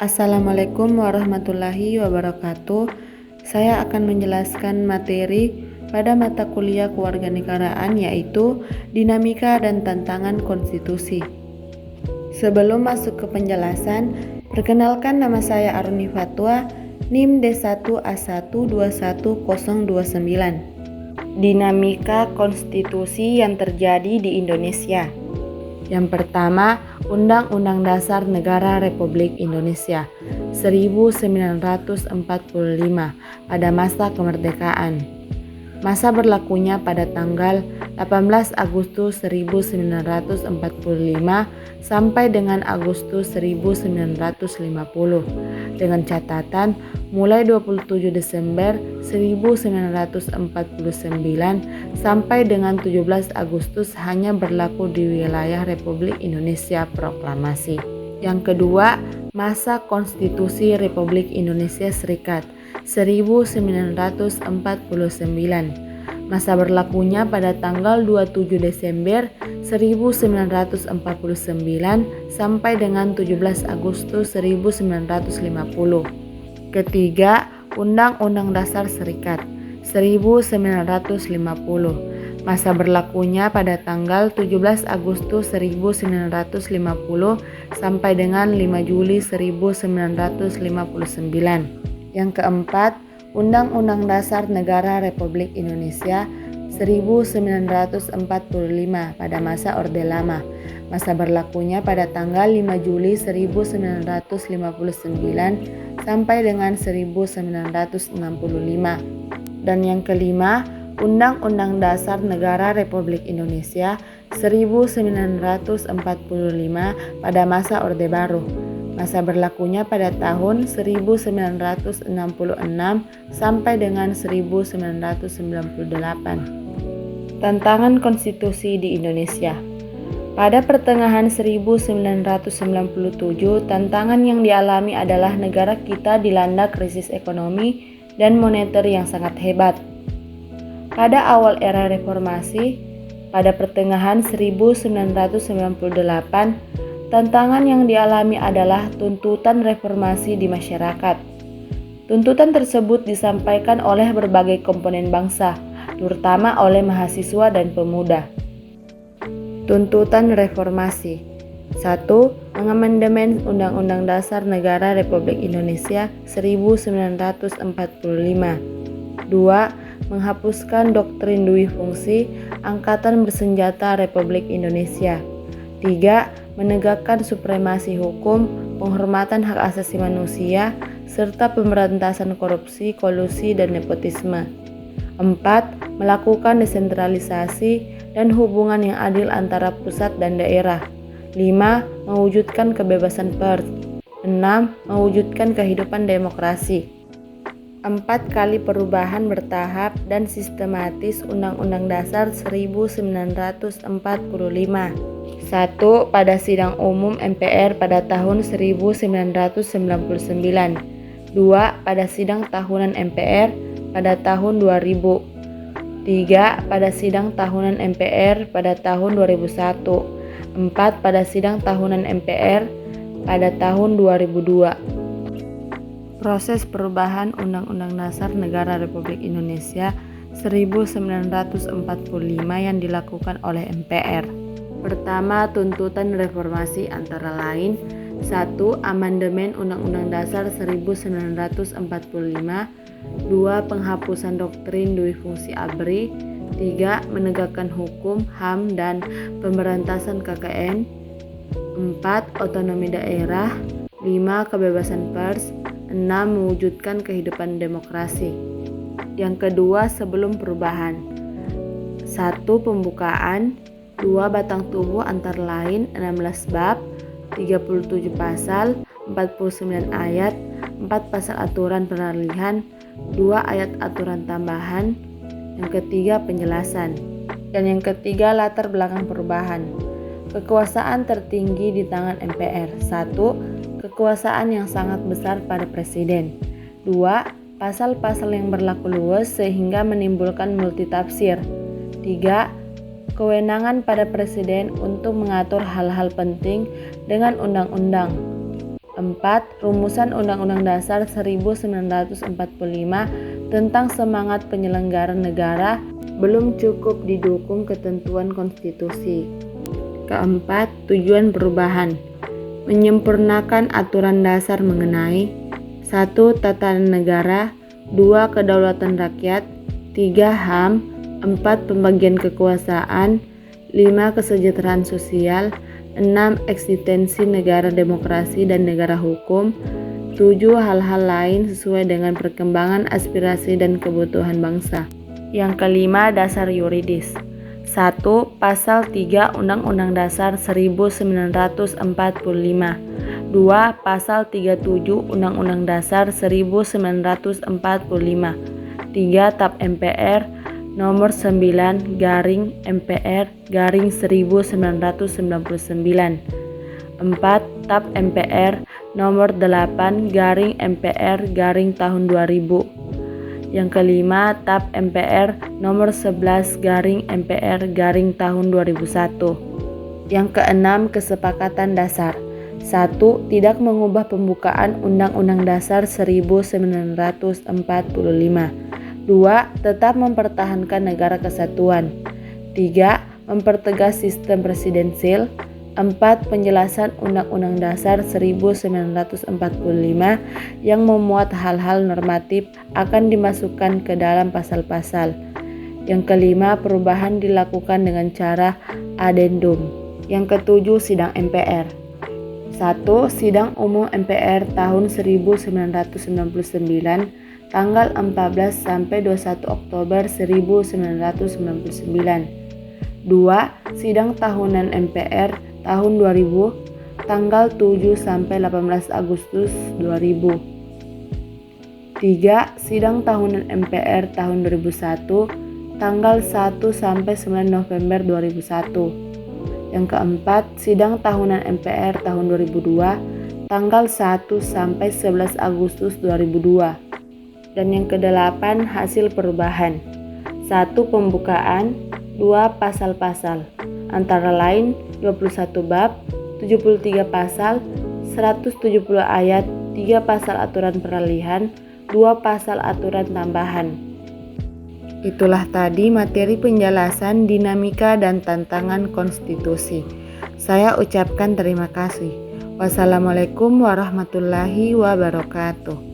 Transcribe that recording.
Assalamualaikum warahmatullahi wabarakatuh. Saya akan menjelaskan materi pada mata kuliah kewarganegaraan, yaitu dinamika dan tantangan konstitusi. Sebelum masuk ke penjelasan, perkenalkan, nama saya Aruni Fatwa, NIM D1A121029. Dinamika konstitusi yang terjadi di Indonesia. Yang pertama, Undang-Undang Dasar Negara Republik Indonesia 1945 pada masa kemerdekaan. Masa berlakunya pada tanggal 18 Agustus 1945 sampai dengan Agustus 1950, dengan catatan mulai 27 Desember 1949 sampai dengan 17 Agustus hanya berlaku di wilayah Republik Indonesia Proklamasi. Yang kedua, masa Konstitusi Republik Indonesia Serikat 1949. Masa berlakunya pada tanggal 27 Desember 1949 sampai dengan 17 Agustus 1950. Ketiga, Undang-Undang Dasar Serikat 1950. Masa berlakunya pada tanggal 17 Agustus 1950 sampai dengan 5 Juli 1959. Yang keempat, Undang-Undang Dasar Negara Republik Indonesia 1945 pada masa Orde Lama. Masa berlakunya pada tanggal 5 Juli 1959 sampai dengan 1965. Dan yang kelima, Undang-Undang Dasar Negara Republik Indonesia 1945 pada masa Orde Baru. Masa berlakunya pada tahun 1966 sampai dengan 1998. Tantangan konstitusi di Indonesia. Pada pertengahan 1997, tantangan yang dialami adalah negara kita dilanda krisis ekonomi dan moneter yang sangat hebat. Pada awal era reformasi, pada pertengahan 1998, tantangan yang dialami adalah tuntutan reformasi di masyarakat. Tuntutan tersebut disampaikan oleh berbagai komponen bangsa, terutama oleh mahasiswa dan pemuda. Tuntutan reformasi. 1. Mengamandemen Undang-Undang Dasar Negara Republik Indonesia 1945. 2. Menghapuskan doktrin duwi fungsi Angkatan Bersenjata Republik Indonesia. 3. Menegakkan supremasi hukum, penghormatan hak asasi manusia, serta pemberantasan korupsi, kolusi, dan nepotisme. 4. Melakukan desentralisasi dan hubungan yang adil antara pusat dan daerah. 5. Mewujudkan kebebasan pers. 6. Mewujudkan kehidupan demokrasi. 4 kali perubahan bertahap dan sistematis Undang-Undang Dasar 1945. 1. Pada sidang umum MPR pada tahun 1999. 2. Pada sidang tahunan MPR pada tahun 2000. 3. Pada sidang tahunan MPR pada tahun 2001. 4. Pada sidang tahunan MPR pada tahun 2002. Proses perubahan Undang-Undang Dasar Negara Republik Indonesia 1945 yang dilakukan oleh MPR. Pertama, tuntutan reformasi antara lain: 1. Amandemen Undang-Undang Dasar 1945. 2. Penghapusan doktrin duwi fungsi ABRI. 3. Menegakkan hukum, HAM, dan pemberantasan KKN. 4. Otonomi daerah. 5. Kebebasan pers. 6. Mewujudkan kehidupan demokrasi. Yang kedua, sebelum perubahan. 1. Pembukaan. 2. Batang tubuh antara lain 16 bab, 37 pasal, 49 ayat, 4 pasal aturan peralihan, 2 ayat aturan tambahan. Yang ketiga, penjelasan. Dan yang ketiga, latar belakang perubahan. Kekuasaan tertinggi di tangan MPR. 1. Kekuasaan yang sangat besar pada presiden. 2. pasal-pasal yang berlaku luas sehingga menimbulkan multitafsir. 3. Kewenangan pada Presiden untuk mengatur hal-hal penting dengan undang-undang. 4. Rumusan Undang-Undang Dasar 1945 tentang semangat penyelenggaraan negara belum cukup didukung ketentuan konstitusi. Keempat, tujuan perubahan. Menyempurnakan aturan dasar mengenai 1. Tatanan negara, 2. Kedaulatan rakyat, 3. HAM, 4. Pembagian kekuasaan, 5. Kesejahteraan sosial, 6. Eksistensi negara demokrasi dan negara hukum, 7. Hal-hal lain sesuai dengan perkembangan aspirasi dan kebutuhan bangsa. Yang kelima, dasar yuridis. 1. Pasal 3 Undang-Undang Dasar 1945. 2. Pasal 37 Undang-Undang Dasar 1945. 3. TAP MPR nomor 9 garing MPR garing 1999. 4. TAP MPR nomor 8 garing MPR garing tahun 2000. Yang kelima, TAP MPR nomor 11 garing MPR garing tahun 2001. Yang keenam, kesepakatan dasar. 1. Tidak mengubah pembukaan Undang-Undang Dasar 1945. 2. Tetap mempertahankan negara kesatuan. 3. Mempertegas sistem presidensil. 4. Penjelasan Undang-Undang Dasar 1945 yang memuat hal-hal normatif akan dimasukkan ke dalam pasal-pasal. Yang kelima, perubahan dilakukan dengan cara adendum. Yang ketujuh, sidang MPR. 1. Sidang Umum MPR tahun 1999 tanggal 14 sampai 21 Oktober 1999. 2. Sidang Tahunan MPR tahun 2000 tanggal 7 sampai 18 Agustus 2000. 3. Sidang Tahunan MPR tahun 2001 tanggal 1 sampai 9 November 2001. Yang keempat, sidang tahunan MPR tahun 2002 tanggal 1 sampai 11 Agustus 2002. Dan yang kedelapan, hasil perubahan. 1. Pembukaan. 2. Pasal-pasal. Antara lain 21 bab, 73 pasal, 170 ayat, 3 pasal aturan peralihan, 2 pasal aturan tambahan. Itulah tadi materi penjelasan dinamika dan tantangan konstitusi. Saya ucapkan terima kasih. Wassalamualaikum warahmatullahi wabarakatuh.